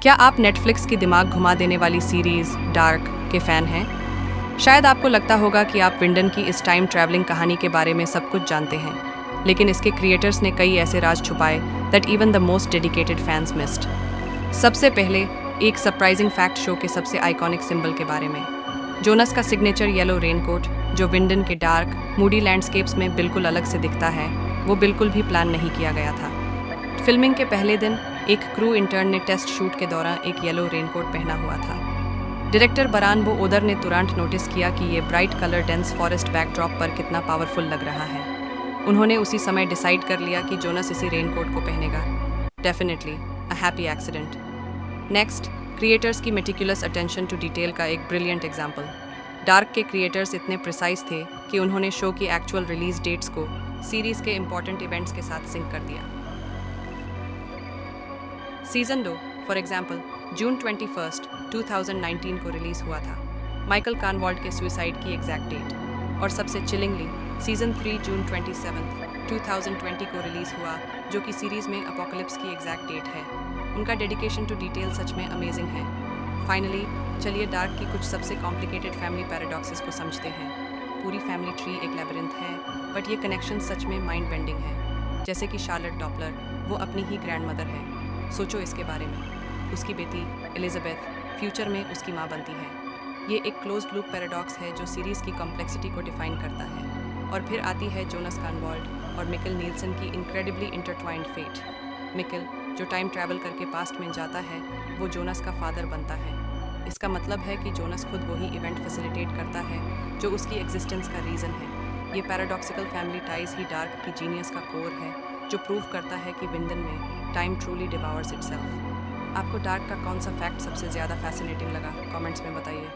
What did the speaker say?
क्या आप नेटफ्लिक्स की दिमाग घुमा देने वाली सीरीज डार्क के फैन हैं? शायद आपको लगता होगा कि आप विंडन की इस टाइम ट्रैवलिंग कहानी के बारे में सब कुछ जानते हैं, लेकिन इसके क्रिएटर्स ने कई ऐसे राज छुपाए that even the most dedicated fans missed. सबसे पहले एक सरप्राइजिंग फैक्ट शो के सबसे आइकॉनिक सिंबल के बारे में। जोनस का सिग्नेचर येलो रेनकोट, जो विंडन के डार्क, मूडी लैंडस्केप्स में बिल्कुल अलग से दिखता है, वो बिल्कुल भी प्लान नहीं किया गया था। फिल्मिंग के पहले दिन एक क्रू इंटर्न ने टेस्ट शूट के दौरान एक येलो रेनकोट पहना हुआ था। डायरेक्टर बरान बो ओदर ने तुरंत नोटिस किया कि ये bright colour dense forest backdrop पर कितना पावरफुल लग रहा है। उन्होंने उसी समय डिसाइड कर लिया कि जोनस इसी रेनकोट को पहनेगा। Definitely a happy accident. Next, creators की मेटिकुलस अटेंशन टू डिटेल का एक ब्रिलियंट एग्जाम्पल। डार्क के क्रिएटर्स इतने प्रिसाइज थे कि उन्होंने शो की एक्चुअल रिलीज डेट्स को सीरीज के इंपॉर्टेंट इवेंट्स के साथ सिंक कर दिया। सीजन 2 फॉर एग्जाम्पल जून 21, 2019 को रिलीज हुआ था, माइकल कानवॉल्ट के सुसाइड की एग्जैक्ट डेट। और सबसे चिलिंगली सीजन 3 जून 27, 2020 को रिलीज हुआ, जो कि सीरीज में अपोकलिप्स की एग्जैक्ट डेट है। उनका डेडिकेशन टू डिटेल सच में अमेजिंग है। फाइनली चलिए डार्क की कुछ सबसे कॉम्प्लिकेटेड फैमिली पैराडॉक्सेस को समझते हैं। पूरी फैमिली ट्री एक लैबिरिंथ है, बट ये कनेक्शन सच में माइंड बेंडिंग है। जैसे कि शार्लेट डॉपलर, वो अपनी ही ग्रैंड मदर है। सोचो इसके बारे में। उसकी बेटी एलिजाबेथ फ्यूचर में उसकी माँ बनती है। ये एक क्लोज्ड लूप पैराडॉक्स है जो सीरीज की कॉम्प्लेक्सिटी को डिफाइन करता है। और फिर आती है जोनस कानवॉल्ट और मिकेल नील्सन की इनक्रेडिबली इंटरट्वाइंड फेट। मिकेल, जो टाइम ट्रैवल करके पास्ट में जाता है, वो जोनस का फादर बनता है। इसका मतलब है कि जोनस खुद वही इवेंट फैसिलिटेट करता है जो उसकी एग्जिस्टेंस का रीज़न है। ये पैराडॉक्सिकल फैमिली टाइज ही डार्क की जीनियस का कोर है, जो प्रूव करता है कि विंडन में टाइम ट्रूली डिवावर्स इटसेल्फ। आपको डार्क का कौन सा फैक्ट सबसे ज़्यादा फैसिनेटिंग लगा? कमेंट्स में बताइए।